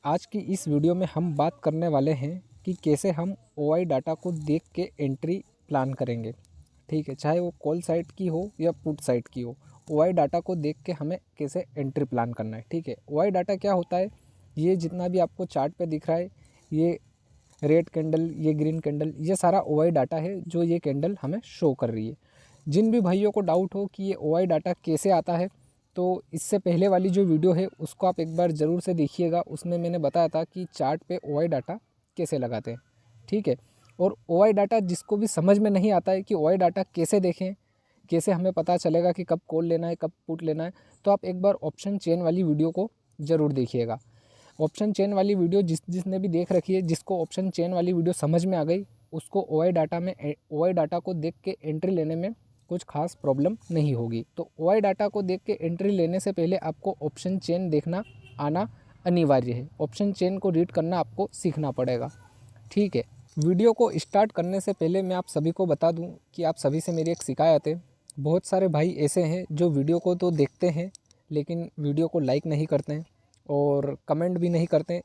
आज की इस वीडियो में हम बात करने वाले हैं कि कैसे हम ओआई डाटा को देख के एंट्री प्लान करेंगे। ठीक है, चाहे वो कॉल साइट की हो या पुट साइट की हो, ओआई डाटा को देख के हमें कैसे एंट्री प्लान करना है। ठीक है, ओआई डाटा क्या होता है, ये जितना भी आपको चार्ट पे दिख रहा है, ये रेड कैंडल, ये ग्रीन कैंडल, ये सारा ओआई डाटा है जो ये कैंडल हमें शो कर रही है। जिन भी भाइयों को डाउट हो कि ये ओआई डाटा कैसे आता है, तो इससे पहले वाली जो वीडियो है उसको आप एक बार ज़रूर से देखिएगा। उसमें मैंने बताया था कि चार्ट पे ओआई डाटा कैसे लगाते हैं। ठीक है, और ओआई डाटा जिसको भी समझ में नहीं आता है कि ओआई डाटा कैसे देखें, कैसे हमें पता चलेगा कि कब कॉल लेना है कब पुट लेना है, तो आप एक बार ऑप्शन चेन वाली वीडियो को ज़रूर देखिएगा। ऑप्शन चेन वाली वीडियो जिसने भी देख रखी है, जिसको ऑप्शन चेन वाली वीडियो समझ में आ गई, उसको ओआई डाटा को देख के एंट्री लेने में कुछ खास प्रॉब्लम नहीं होगी। तो ओआई डाटा को देख के एंट्री लेने से पहले आपको ऑप्शन चेन देखना आना अनिवार्य है। ऑप्शन चेन को रीड करना आपको सीखना पड़ेगा। ठीक है, वीडियो को स्टार्ट करने से पहले मैं आप सभी को बता दूं कि आप सभी से मेरी एक शिकायत है। बहुत सारे भाई ऐसे हैं जो वीडियो को तो देखते हैं लेकिन वीडियो को लाइक नहीं करते हैं और कमेंट भी नहीं करते।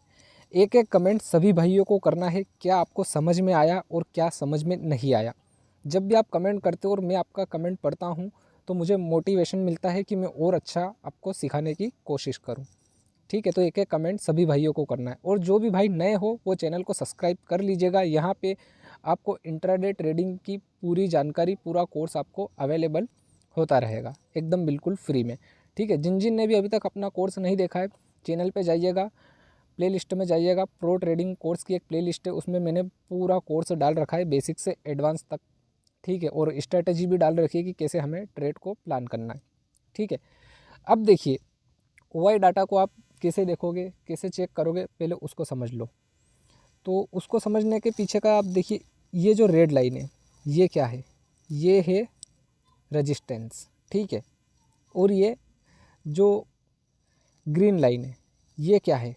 एक एक कमेंट सभी भाइयों को करना है, क्या आपको समझ में आया और क्या समझ में नहीं आया। जब भी आप कमेंट करते हो और मैं आपका कमेंट पढ़ता हूँ तो मुझे मोटिवेशन मिलता है कि मैं और अच्छा आपको सिखाने की कोशिश करूँ। ठीक है, तो एक एक कमेंट सभी भाइयों को करना है। और जो भी भाई नए हो वो चैनल को सब्सक्राइब कर लीजिएगा। यहाँ पे आपको इंट्राडे ट्रेडिंग की पूरी जानकारी, पूरा कोर्स आपको अवेलेबल होता रहेगा एकदम बिल्कुल फ्री में। ठीक है, जिन जिन ने भी अभी तक अपना कोर्स नहीं देखा है, चैनल पे जाइएगा, प्लेलिस्ट में जाइएगा, प्रो ट्रेडिंग कोर्स की एक प्लेलिस्ट है, उसमें मैंने पूरा कोर्स डाल रखा है बेसिक से एडवांस तक। ठीक है, और स्ट्रेटजी भी डाल रखी है कि कैसे हमें ट्रेड को प्लान करना है। ठीक है, अब देखिए ओआई डाटा को आप कैसे देखोगे, कैसे चेक करोगे, पहले उसको समझ लो। तो उसको समझने के पीछे का आप देखिए, ये जो रेड लाइन है ये क्या है, ये है रेजिस्टेंस। ठीक है, और ये जो ग्रीन लाइन है ये क्या है,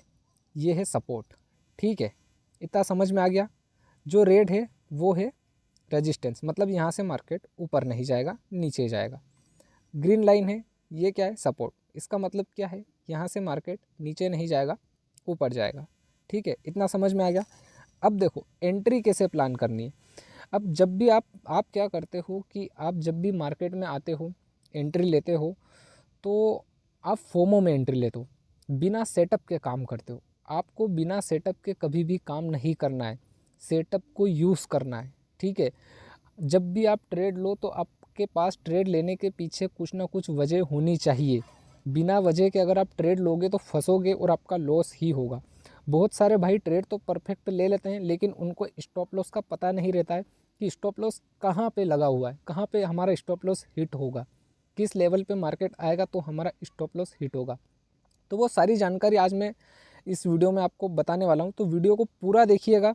ये है सपोर्ट। ठीक है, इतना समझ में आ गया। जो रेड है वो है रेजिस्टेंस, मतलब यहाँ से मार्केट ऊपर नहीं जाएगा, नीचे जाएगा। ग्रीन लाइन है, ये क्या है, सपोर्ट। इसका मतलब क्या है, यहाँ से मार्केट नीचे नहीं जाएगा, ऊपर जाएगा। ठीक है, इतना समझ में आ गया। अब देखो एंट्री कैसे प्लान करनी है। अब जब भी आप क्या करते हो कि आप जब भी मार्केट में आते हो, एंट्री लेते हो, तो आप फोमो में एंट्री लेते हो, बिना सेटअप के काम करते हो। आपको बिना सेटअप के कभी भी काम नहीं करना है, सेटअप को यूज़ करना है। ठीक है, जब भी आप ट्रेड लो तो आपके पास ट्रेड लेने के पीछे कुछ ना कुछ वजह होनी चाहिए। बिना वजह के अगर आप ट्रेड लोगे तो फंसोगे और आपका लॉस ही होगा। बहुत सारे भाई ट्रेड तो परफेक्ट ले लेते हैं लेकिन उनको स्टॉप लॉस का पता नहीं रहता है कि स्टॉप लॉस कहाँ पे लगा हुआ है, कहाँ पे हमारा स्टॉप लॉस हिट होगा, किस लेवल पे मार्केट आएगा तो हमारा स्टॉप लॉस हिट होगा। तो वो सारी जानकारी आज मैं इस वीडियो में आपको बताने वाला हूँ, तो वीडियो को पूरा देखिएगा।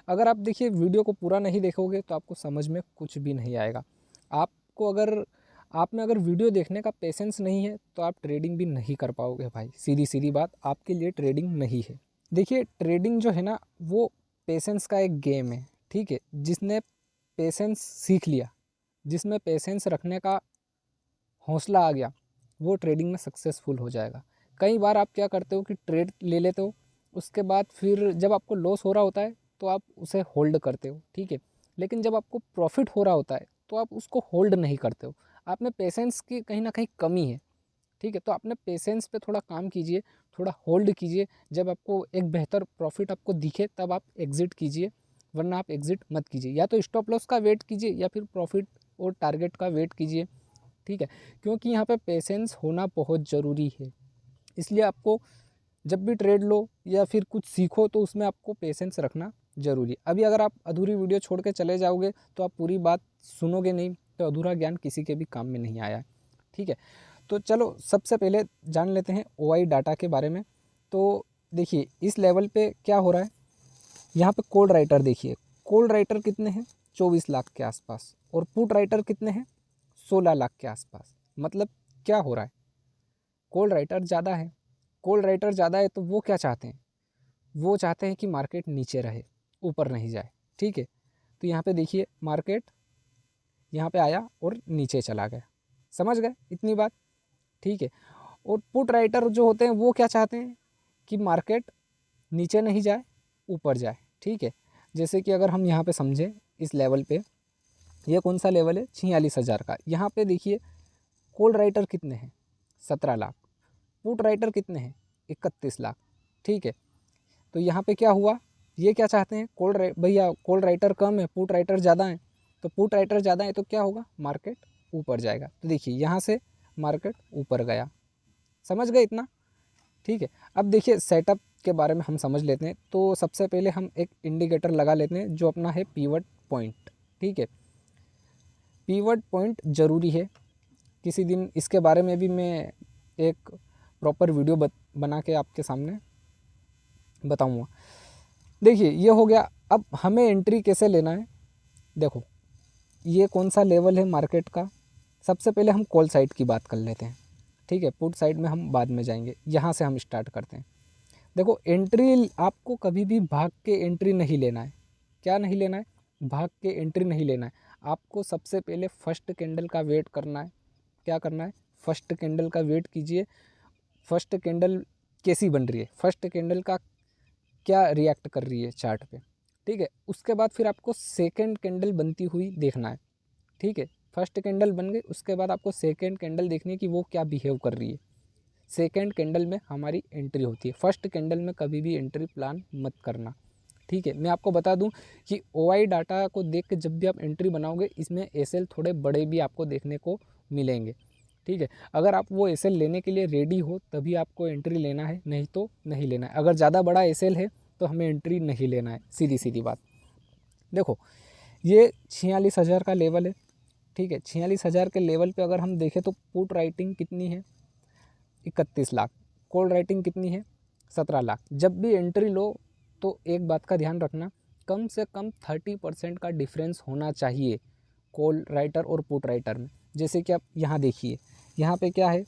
अगर आप देखिए वीडियो को पूरा नहीं देखोगे तो आपको समझ में कुछ भी नहीं आएगा। आपको अगर आप में अगर वीडियो देखने का पेशेंस नहीं है तो आप ट्रेडिंग भी नहीं कर पाओगे भाई। सीधी सीधी बात, आपके लिए ट्रेडिंग नहीं है। देखिए ट्रेडिंग जो है ना वो पेशेंस का एक गेम है। ठीक है, जिसने पेशेंस सीख लिया, जिसमें पेशेंस रखने का हौसला आ गया, वो ट्रेडिंग में सक्सेसफुल हो जाएगा। कई बार आप क्या करते हो कि ट्रेड ले लेते हो, उसके बाद फिर जब आपको लॉस हो रहा होता है तो आप उसे होल्ड करते हो। ठीक है, लेकिन जब आपको प्रॉफिट हो रहा होता है तो आप उसको होल्ड नहीं करते हो। आप में पेशेंस की कहीं ना कहीं कमी है। ठीक है, तो अपने पेशेंस पे थोड़ा काम कीजिए, थोड़ा होल्ड कीजिए। जब आपको एक बेहतर प्रॉफिट आपको दिखे तब आप एग्ज़िट कीजिए, वरना आप एग्ज़िट मत कीजिए। या तो स्टॉप लॉस का वेट कीजिए या फिर प्रॉफिट और टारगेट का वेट कीजिए। ठीक है, क्योंकि यहाँ पे पेशेंस होना बहुत ज़रूरी है। इसलिए आपको जब भी ट्रेड लो या फिर कुछ सीखो तो उसमें आपको पेशेंस रखना ज़रूरी है। अभी अगर आप अधूरी वीडियो छोड़ के चले जाओगे तो आप पूरी बात सुनोगे नहीं, तो अधूरा ज्ञान किसी के भी काम में नहीं आया है। ठीक है, तो चलो सबसे पहले जान लेते हैं ओआई डाटा के बारे में। तो देखिए इस लेवल पे क्या हो रहा है, यहाँ पे कॉल राइटर देखिए, कॉल राइटर कितने हैं, 24 लाख के आसपास, और पुट राइटर कितने हैं, 16 लाख के आसपास। मतलब क्या हो रहा है, कॉल राइटर ज़्यादा है। कॉल राइटर ज़्यादा है तो वो क्या चाहते हैं, वो चाहते हैं कि मार्केट नीचे रहे, ऊपर नहीं जाए। ठीक है, तो यहाँ पे देखिए मार्केट यहाँ पे आया और नीचे चला गया। समझ गए इतनी बात। ठीक है, और पुट राइटर जो होते हैं वो क्या चाहते हैं कि मार्केट नीचे नहीं जाए, ऊपर जाए। ठीक है, जैसे कि अगर हम यहाँ पे समझें इस लेवल पे, ये कौन सा लेवल है, 46,000 का। यहाँ पे देखिए कॉल राइटर कितने हैं, 17 लाख। पुट राइटर कितने हैं, 31 लाख। ठीक है, तो यहाँ पे क्या हुआ, ये क्या चाहते हैं, भैया कॉल राइटर कम है, पुट राइटर ज़्यादा है। तो पुट राइटर ज़्यादा है तो क्या होगा, मार्केट ऊपर जाएगा। तो देखिए यहाँ से मार्केट ऊपर गया, समझ गए इतना। ठीक है, अब देखिए सेटअप के बारे में हम समझ लेते हैं। तो सबसे पहले हम एक इंडिकेटर लगा लेते हैं जो अपना है पीवट पॉइंट। ठीक है, पीवट पॉइंट ज़रूरी है। किसी दिन इसके बारे में भी मैं एक प्रॉपर वीडियो बना के आपके सामने बताऊंगा। देखिए ये हो गया। अब हमें एंट्री कैसे लेना है, देखो ये कौन सा लेवल है मार्केट का। सबसे पहले हम कॉल साइड की बात कर लेते हैं। ठीक है, पुट साइड में हम बाद में जाएंगे, यहाँ से हम स्टार्ट करते हैं। देखो एंट्री आपको कभी भी भाग के एंट्री नहीं लेना है। क्या नहीं लेना है, भाग के एंट्री नहीं लेना है। आपको सबसे पहले फर्स्ट कैंडल का वेट करना है। क्या करना है, फर्स्ट कैंडल का वेट कीजिए। फर्स्ट कैंडल कैसी बन रही है, फर्स्ट कैंडल का क्या रिएक्ट कर रही है चार्ट पे। ठीक है, उसके बाद फिर आपको सेकंड कैंडल बनती हुई देखना है। ठीक है, फर्स्ट कैंडल बन गई, उसके बाद आपको सेकंड कैंडल देखनी है कि वो क्या बिहेव कर रही है। सेकंड कैंडल में हमारी एंट्री होती है। फर्स्ट कैंडल में कभी भी एंट्री प्लान मत करना। ठीक है, मैं आपको बता दूं कि OI डाटा को देख के जब भी आप एंट्री बनाओगे, इसमें SL थोड़े बड़े भी आपको देखने को मिलेंगे। ठीक है, अगर आप वो SL लेने के लिए रेडी हो तभी आपको एंट्री लेना है, नहीं तो नहीं लेना है। अगर ज़्यादा बड़ा SL है तो हमें एंट्री नहीं लेना है, सीधी सीधी बात। देखो ये 46,000 का लेवल है। ठीक है, 46,000 के लेवल पे अगर हम देखें तो पुट राइटिंग कितनी है, 31 लाख। कॉल राइटिंग कितनी है, 17 लाख। जब भी एंट्री लो तो एक बात का ध्यान रखना, कम से कम 30% का डिफरेंस होना चाहिए कॉल राइटर और पुट राइटर में। जैसे कि आप यहाँ देखिए, यहाँ पे क्या है,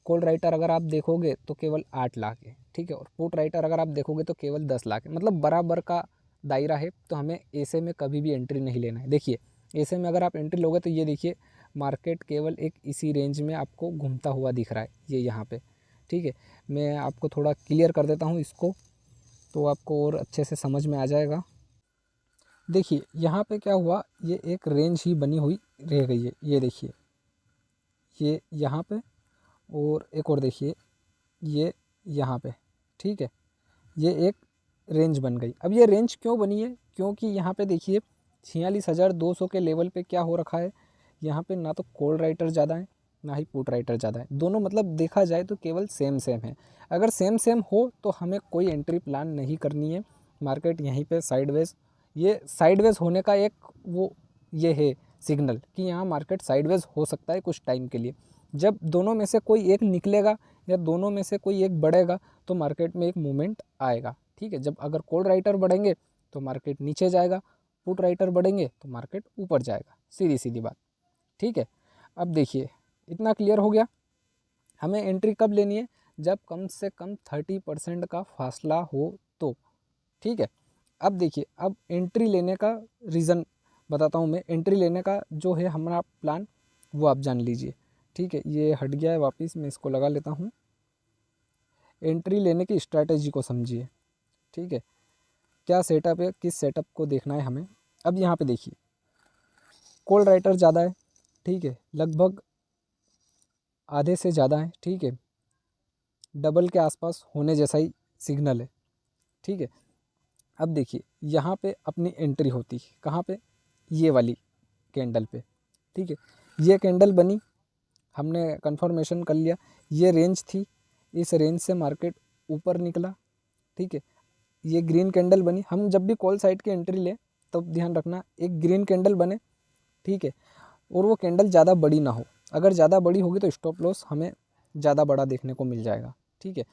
कॉल राइटर अगर आप देखोगे तो केवल 8 लाख है। ठीक है, और पुट राइटर अगर आप देखोगे तो केवल 10 लाख है, मतलब बराबर का दायरा है। तो हमें ऐसे में कभी भी एंट्री नहीं लेना है। देखिए ऐसे में अगर आप एंट्री लोगे तो ये देखिए मार्केट केवल एक इसी रेंज में आपको घूमता हुआ दिख रहा है, ये यहाँ पे। ठीक है, मैं आपको थोड़ा क्लियर कर देता हूँ इसको, तो आपको और अच्छे से समझ में आ जाएगा। देखिए यहाँ पे क्या हुआ, ये एक रेंज ही बनी हुई रह गई है। ये देखिए ये यहाँ पे, और एक और देखिए ये यहाँ पे। ठीक है, ये एक रेंज बन गई। अब ये रेंज क्यों बनी है, क्योंकि यहाँ पे देखिए 46,200 के लेवल पे क्या हो रखा है, यहाँ पे ना तो कॉल राइटर ज़्यादा है ना ही पुट राइटर ज़्यादा है। दोनों मतलब देखा जाए तो केवल सेम सेम है। अगर सेम सेम हो तो हमें कोई एंट्री प्लान नहीं करनी है। मार्केट यहीं पे साइडवेज, ये साइडवेज होने का एक वो ये है सिग्नल कि यहाँ मार्केट साइडवेज हो सकता है कुछ टाइम के लिए। जब दोनों में से कोई एक निकलेगा या दोनों में से कोई एक बढ़ेगा तो मार्केट में एक मूवमेंट आएगा। ठीक है, जब अगर कॉल राइटर बढ़ेंगे तो मार्केट नीचे जाएगा, पुट राइटर बढ़ेंगे तो मार्केट ऊपर जाएगा, सीधी सीधी बात। ठीक है, अब देखिए इतना क्लियर हो गया। हमें एंट्री कब लेनी है, जब कम से कम 30% का फासला हो तो। ठीक है, अब देखिए अब एंट्री लेने का रीज़न बताता हूँ मैं। एंट्री लेने का जो है हमारा प्लान वो आप जान लीजिए। ठीक है, ये हट गया है वापस, मैं इसको लगा लेता हूँ। एंट्री लेने की स्ट्रैटेजी को समझिए। ठीक है, क्या सेटअप है, किस सेटअप को देखना है हमें। अब यहाँ पे देखिए कॉल राइटर ज़्यादा है। ठीक है, लगभग आधे से ज़्यादा है। ठीक है, डबल के आसपास होने जैसा ही सिग्नल है। ठीक है, अब देखिए यहाँ पे अपनी एंट्री होती है कहाँ पे, ये वाली कैंडल पे। ठीक है, ये कैंडल बनी, हमने कंफर्मेशन कर लिया, ये रेंज थी, इस रेंज से मार्केट ऊपर निकला। ठीक है, ये ग्रीन कैंडल बनी। हम जब भी कॉल साइड की एंट्री लें तब ध्यान रखना एक ग्रीन कैंडल बने। ठीक है, और वो कैंडल ज़्यादा बड़ी ना हो। अगर ज़्यादा बड़ी होगी तो स्टॉप लॉस हमें ज़्यादा बड़ा देखने को मिल जाएगा। ठीक है,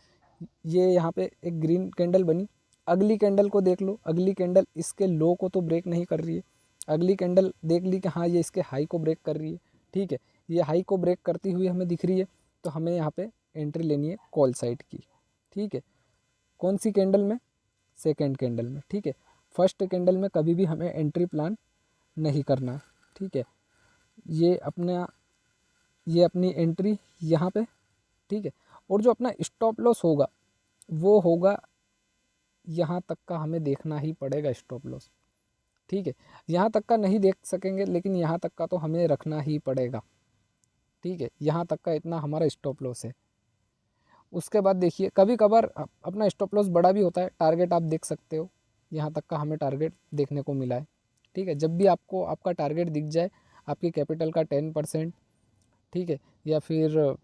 ये यहाँ पे एक ग्रीन कैंडल बनी। अगली कैंडल को देख लो, अगली कैंडल इसके लो को तो ब्रेक नहीं कर रही है। अगली कैंडल देख ली कि हाँ ये इसके हाई को ब्रेक कर रही है। ठीक है, ये हाई को ब्रेक करती हुई हमें दिख रही है, तो हमें यहाँ पे एंट्री लेनी है कॉल साइड की। ठीक है, कौन सी कैंडल में, सेकेंड कैंडल में। ठीक है, फर्स्ट कैंडल में कभी भी हमें एंट्री प्लान नहीं करना है। ठीक है, ये अपनी एंट्री यहाँ पे। ठीक है, और जो अपना स्टॉप लॉस होगा वो होगा यहाँ तक का हमें देखना ही पड़ेगा स्टॉप लॉस। ठीक है, यहाँ तक का नहीं देख सकेंगे लेकिन यहाँ तक का तो हमें रखना ही पड़ेगा। ठीक है, यहाँ तक का इतना हमारा स्टॉप लॉस है। उसके बाद देखिए कभी कभार अपना स्टॉप लॉस बड़ा भी होता है, टारगेट आप देख सकते हो, यहाँ तक का हमें टारगेट देखने को मिला है। ठीक है, जब भी आपको आपका टारगेट दिख जाए, आपकी कैपिटल का 10%, ठीक है, या फिर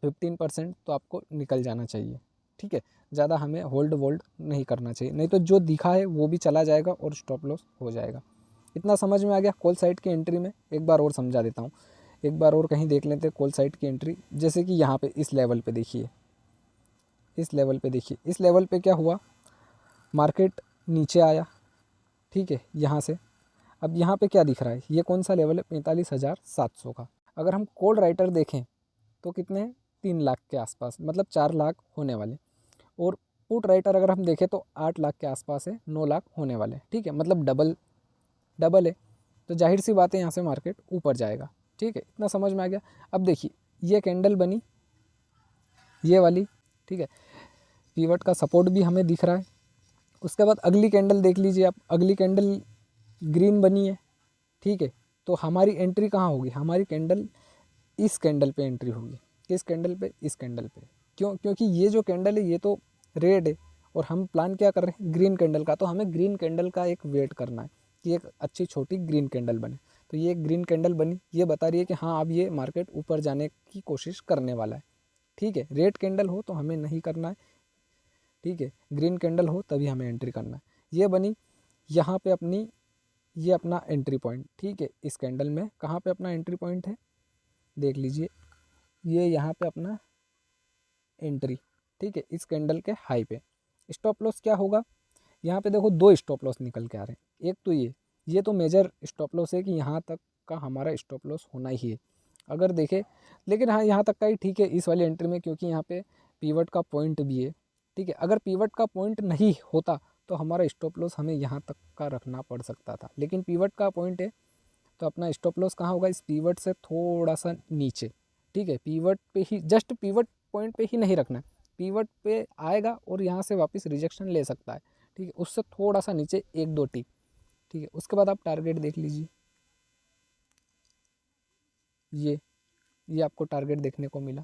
15%, तो आपको निकल जाना चाहिए। ठीक है, ज़्यादा हमें होल्ड वोल्ड नहीं करना चाहिए, नहीं तो जो दिखा है वो भी चला जाएगा और स्टॉप लॉस हो जाएगा। इतना समझ में आ गया कॉल साइड की एंट्री में? एक बार और समझा देता हूँ, एक बार और कहीं देख लेते हैं कॉल साइड की एंट्री। जैसे कि यहाँ पे इस लेवल पे देखिए, इस लेवल पे देखिए, इस लेवल पे क्या हुआ, मार्केट नीचे आया। ठीक है, यहाँ से अब यहाँ पे क्या दिख रहा है, ये कौन सा लेवल है, 45,700 का। अगर हम कॉल राइटर देखें तो कितने हैं, 3 लाख के आसपास, मतलब 4 लाख होने वाले। और पुट राइटर अगर हम देखें तो 8 लाख के आसपास है, 9 लाख होने वाले। ठीक है, मतलब डबल है, तो जाहिर सी बात है यहाँ से मार्केट ऊपर जाएगा। ठीक है, इतना समझ में आ गया। अब देखिए ये कैंडल बनी, ये वाली। ठीक है, पीवट का सपोर्ट भी हमें दिख रहा है। उसके बाद अगली कैंडल देख लीजिए आप, अगली कैंडल ग्रीन बनी है। ठीक है, तो हमारी एंट्री कहाँ होगी, हमारी कैंडल इस कैंडल पे एंट्री होगी। किस कैंडल पे, इस कैंडल पे। क्यों, क्योंकि ये जो कैंडल है ये तो रेड है और हम प्लान क्या कर रहे हैं, ग्रीन कैंडल का। तो हमें ग्रीन कैंडल का एक वेट करना है कि एक अच्छी छोटी ग्रीन कैंडल बने। तो ये ग्रीन कैंडल बनी, ये बता रही है कि हाँ अब ये मार्केट ऊपर जाने की कोशिश करने वाला है। ठीक है, रेड कैंडल हो तो हमें नहीं करना है। ठीक है, ग्रीन कैंडल हो तभी हमें एंट्री करना है। ये बनी यहाँ पे अपनी, ये अपना एंट्री पॉइंट। ठीक है, इस कैंडल में कहाँ पे अपना एंट्री पॉइंट है, देख लीजिए, ये यहाँ पे अपना एंट्री। ठीक है, इस कैंडल के हाई पे। स्टॉप लॉस क्या होगा, यहाँ पे देखो 2 स्टॉप लॉस निकल के आ रहे हैं। एक तो ये तो मेजर स्टॉप लॉस है कि यहाँ तक का हमारा स्टॉप लॉस होना ही है अगर देखें। लेकिन हाँ यहाँ तक का ही ठीक है इस वाली एंट्री में, क्योंकि यहाँ पे पीवट का पॉइंट भी है। ठीक है, अगर पीवट का पॉइंट नहीं होता तो हमारा स्टॉप लॉस हमें यहाँ तक का रखना पड़ सकता था, लेकिन पीवट का पॉइंट है तो अपना स्टॉप लॉस कहाँ होगा, इस पीवट से थोड़ा सा नीचे। ठीक है, पीवट पे ही, जस्ट पीवट पॉइंट पे ही नहीं रखना है, पीवट पे आएगा और यहाँ से वापस रिजेक्शन ले सकता है। ठीक है, उससे थोड़ा सा नीचे 1-2 टिक। ठीक है, उसके बाद आप टारगेट देख लीजिए, ये आपको टारगेट देखने को मिला।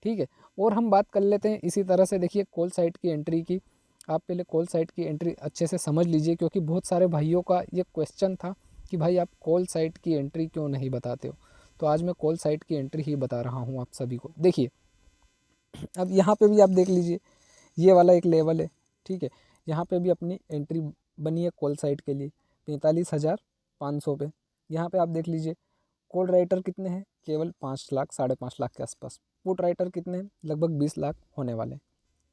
ठीक है, और हम बात कर लेते हैं इसी तरह से। देखिए कॉल साइट की एंट्री की, आप पहले कॉल साइट की एंट्री अच्छे से समझ लीजिए, क्योंकि बहुत सारे भाइयों का ये क्वेश्चन था कि भाई आप कॉल साइट की एंट्री क्यों नहीं बताते हो। तो आज मैं कॉल साइट की एंट्री ही बता रहा हूँ आप सभी को। देखिए अब यहाँ पे भी आप देख लीजिए, ये वाला एक लेवल है। ठीक है, यहाँ पे भी अपनी एंट्री बनी है कॉल साइट के लिए 45,500 पे। यहाँ पे आप देख लीजिए कॉल राइटर कितने हैं, केवल 5 लाख 5.5 लाख के आसपास। पुट राइटर कितने हैं, लगभग 20 लाख होने वाले।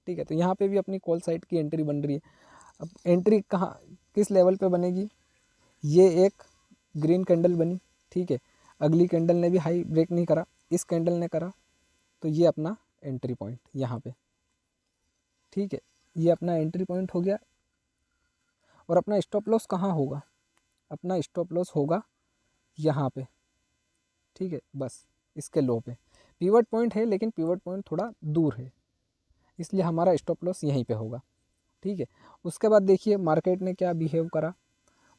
ठीक है, तो यहाँ पे भी अपनी कॉल साइट की एंट्री बन रही है। अब एंट्री कहाँ, किस लेवल पे बनेगी, ये एक ग्रीन कैंडल बनी। ठीक है, अगली कैंडल ने भी हाई ब्रेक नहीं करा, इस कैंडल ने करा, तो ये अपना एंट्री पॉइंट यहाँ पे। ठीक है, ये अपना एंट्री पॉइंट हो गया। और अपना स्टॉप लॉस कहाँ होगा, अपना स्टॉप लॉस होगा यहाँ पे। ठीक है, बस इसके लो पे पीवट पॉइंट है, लेकिन पीवट पॉइंट थोड़ा दूर है, इसलिए हमारा स्टॉप लॉस यहीं पे होगा। ठीक है, उसके बाद देखिए मार्केट ने क्या बिहेव करा,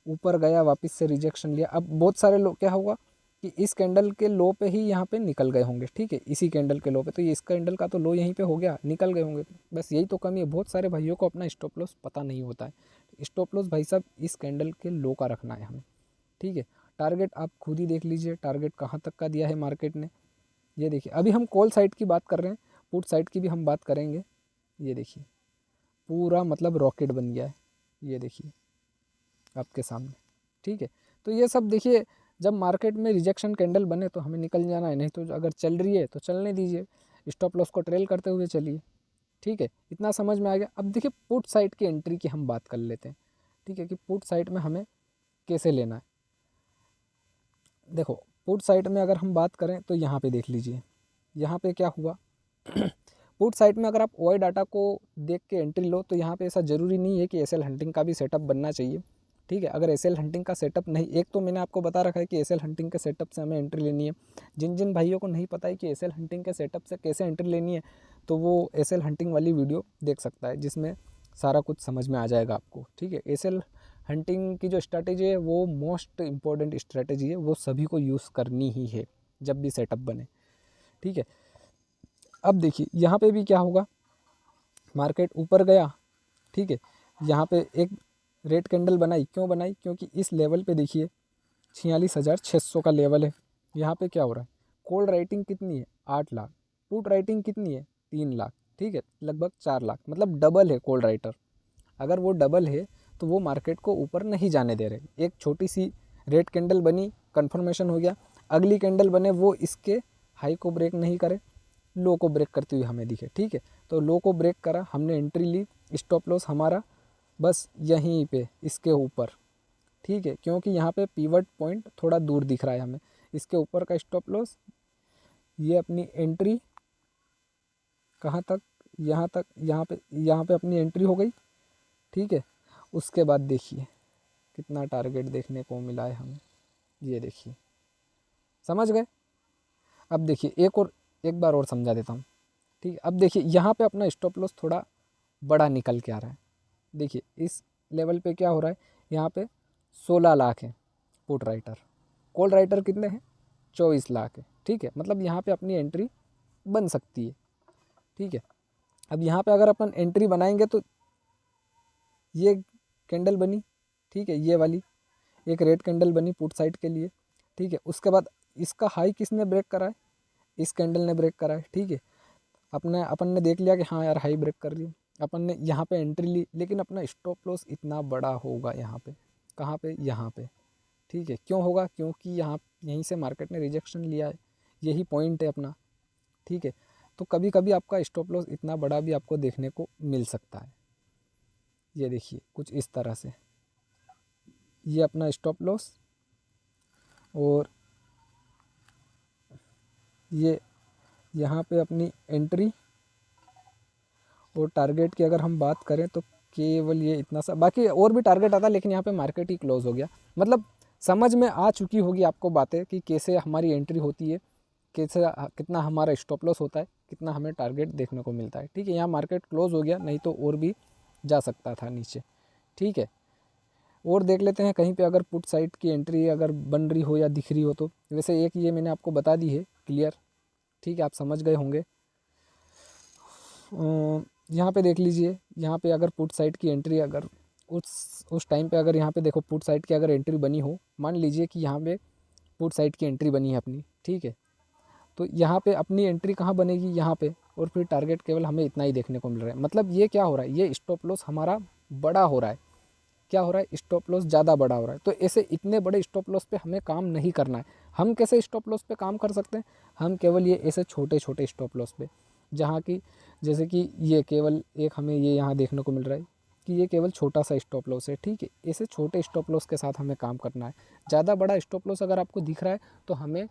ऊपर गया, वापस से रिजेक्शन लिया। अब बहुत सारे लोग क्या होगा कि इस कैंडल के लो पे ही यहाँ पे निकल गए होंगे। ठीक है, इसी कैंडल के लो पे, तो ये इस कैंडल का तो लो यहीं पे हो गया, निकल गए होंगे। बस यही तो कमी है, बहुत सारे भाइयों को अपना स्टॉप लॉस पता नहीं होता है। स्टॉप लॉस भाई साहब इस कैंडल के लो का रखना है हमें। ठीक है, टारगेट आप खुद ही देख लीजिए, टारगेट कहाँ तक का दिया है मार्केट ने। ये देखिए, अभी हम कॉल साइड की बात कर रहे हैं, पुट साइड की भी हम बात करेंगे। ये देखिए पूरा मतलब रॉकेट बन गया है, ये देखिए आपके सामने। ठीक है, तो ये सब देखिए, जब मार्केट में रिजेक्शन कैंडल बने तो हमें निकल जाना है, नहीं तो अगर चल रही है तो चलने दीजिए, स्टॉप लॉस को ट्रेल करते हुए चलिए। ठीक है, इतना समझ में आ गया। अब देखिए पुट साइड की एंट्री की हम बात कर लेते हैं। ठीक है, कि पुट साइड में हमें कैसे लेना है। देखो पुट साइड में अगर हम बात करें तो यहाँ पे देख लीजिए, यहाँ पे क्या हुआ पुट साइड में अगर आप ओआई डाटा को देख के एंट्री लो तो यहाँ पे ऐसा ज़रूरी नहीं है कि एसएल हंटिंग का भी सेटअप बनना चाहिए। ठीक है, अगर एसएल हंटिंग का सेटअप नहीं, एक तो मैंने आपको बता रखा है कि एसएल हंटिंग के सेटअप से हमें एंट्री लेनी है। जिन जिन भाइयों को नहीं पता है कि एसएल हंटिंग के सेटअप से कैसे एंट्री लेनी है, तो वो एसएल हंटिंग वाली वीडियो देख सकता है, जिसमें सारा कुछ समझ में आ जाएगा आपको। ठीक है, एसएल हंटिंग की जो स्ट्रैटेजी है वो मोस्ट इम्पॉर्टेंट स्ट्रैटेजी है, वो सभी को यूज़ करनी ही है जब भी सेटअप बने। ठीक है, अब देखिए यहाँ पे भी क्या होगा, मार्केट ऊपर गया। ठीक है, यहाँ पे एक रेड कैंडल बनाई, क्यों बनाई, क्योंकि इस लेवल पे देखिए 46,600 का लेवल है। यहाँ पे क्या हो रहा है, कॉल राइटिंग कितनी है 8 लाख, पुट राइटिंग कितनी है 3 लाख। ठीक है, लगभग 4 लाख, मतलब डबल है कॉल राइटर। अगर वो डबल है तो वो मार्केट को ऊपर नहीं जाने दे रहे। एक छोटी सी रेड कैंडल बनी, कंफर्मेशन हो गया, अगली कैंडल बने वो इसके हाई को ब्रेक नहीं करे, लो को ब्रेक करती हुई हमें दिखे। ठीक है, तो लो को ब्रेक करा, हमने एंट्री ली, स्टॉप लॉस हमारा बस यहीं पे इसके ऊपर। ठीक है, क्योंकि यहाँ पे पीवट पॉइंट थोड़ा दूर दिख रहा है हमें, इसके ऊपर का स्टॉप लॉस, ये अपनी एंट्री कहाँ तक, यहाँ तक, यहाँ पे अपनी एंट्री हो गई। ठीक है, उसके बाद देखिए कितना टारगेट देखने को मिला है हमें, ये देखिए, समझ गए। अब देखिए एक बार और समझा देता हूँ। ठीक है, अब देखिए यहाँ पे अपना स्टॉप लॉस थोड़ा बड़ा निकल के आ रहा है। देखिए इस लेवल पे क्या हो रहा है, यहाँ पे 16 लाख है पुट राइटर, कॉल राइटर कितने हैं 24 लाख है। ठीक है, मतलब यहाँ पे अपनी एंट्री बन सकती है। ठीक है, अब यहाँ पे अगर अपन एंट्री बनाएंगे तो ये कैंडल बनी, ठीक है, ये वाली एक रेड कैंडल बनी पुट साइड के लिए। ठीक है, उसके बाद इसका हाई किसने ब्रेक करा है, इस कैंडल ने ब्रेक करा है। ठीक है, अपन ने देख लिया कि हाँ यार हाई ब्रेक कर रही है, अपन ने यहाँ पे एंट्री ली, लेकिन अपना स्टॉप लॉस इतना बड़ा होगा यहाँ पे, कहाँ पे, यहाँ पे। ठीक है, क्यों होगा, क्योंकि यहीं से मार्केट ने रिजेक्शन लिया है, यही पॉइंट है अपना। ठीक है, तो कभी कभी आपका स्टॉप लॉस इतना बड़ा भी आपको देखने को मिल सकता है। ये देखिए कुछ इस तरह से, ये अपना स्टॉप लॉस, और ये यहाँ पे अपनी एंट्री, और टारगेट की अगर हम बात करें तो केवल ये इतना सा, बाकी और भी टारगेट आता, लेकिन यहाँ पे मार्केट ही क्लोज हो गया। मतलब समझ में आ चुकी होगी आपको बातें कि कैसे हमारी एंट्री होती है, कैसे कितना हमारा स्टॉप लॉस होता है, कितना हमें टारगेट देखने को मिलता है। ठीक है, यहाँ मार्केट क्लोज हो गया, नहीं तो और भी जा सकता था नीचे। ठीक है, और देख लेते हैं कहीं पे अगर पुट साइड की एंट्री अगर बन रही हो या दिख रही हो तो। वैसे एक ये मैंने आपको बता दी है क्लियर। ठीक है, आप समझ गए होंगे। यहाँ पे देख लीजिए, यहाँ पे अगर पुट साइड की एंट्री अगर उस टाइम पे अगर यहाँ पे देखो पुट साइड की अगर एंट्री बनी हो, मान लीजिए कि यहाँ पे पुट साइड की एंट्री बनी है अपनी। ठीक है, तो यहाँ पे अपनी एंट्री कहाँ बनेगी, यहाँ पे, और फिर टारगेट केवल हमें इतना ही देखने को मिल रहा है। मतलब ये क्या हो रहा है, ये स्टॉप लॉस हमारा बड़ा हो रहा है। क्या हो रहा है, स्टॉप लॉस ज़्यादा बड़ा हो रहा है। तो ऐसे इतने बड़े स्टॉप लॉस पे हमें काम नहीं करना है। हम कैसे स्टॉप लॉस पे काम कर सकते हैं, हम केवल ये ऐसे छोटे छोटे स्टॉप लॉस पे, जहाँ की जैसे कि ये केवल एक हमें ये यहाँ देखने को मिल रहा है कि ये केवल छोटा सा स्टॉप लॉस है। ठीक है, ऐसे छोटे स्टॉप लॉस के साथ हमें काम करना है। ज़्यादा बड़ा स्टॉप लॉस अगर आपको दिख रहा है तो हमें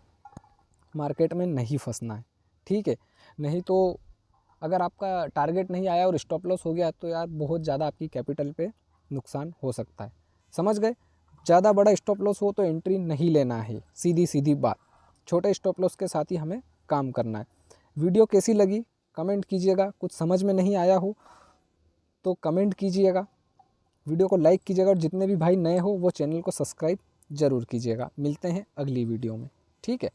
मार्केट में नहीं फंसना है। ठीक है, नहीं तो अगर आपका टारगेट नहीं आया और स्टॉप लॉस हो गया तो यार बहुत ज़्यादा आपकी कैपिटल पे नुकसान हो सकता है। समझ गए, ज़्यादा बड़ा स्टॉप लॉस हो तो एंट्री नहीं लेना है, सीधी सीधी बात। छोटे स्टॉप लॉस के साथ ही हमें काम करना है। वीडियो कैसी लगी कमेंट कीजिएगा, कुछ समझ में नहीं आया हो तो कमेंट कीजिएगा, वीडियो को लाइक कीजिएगा, और जितने भी भाई नए हो वो चैनल को सब्सक्राइब ज़रूर कीजिएगा। मिलते हैं अगली वीडियो में। ठीक है।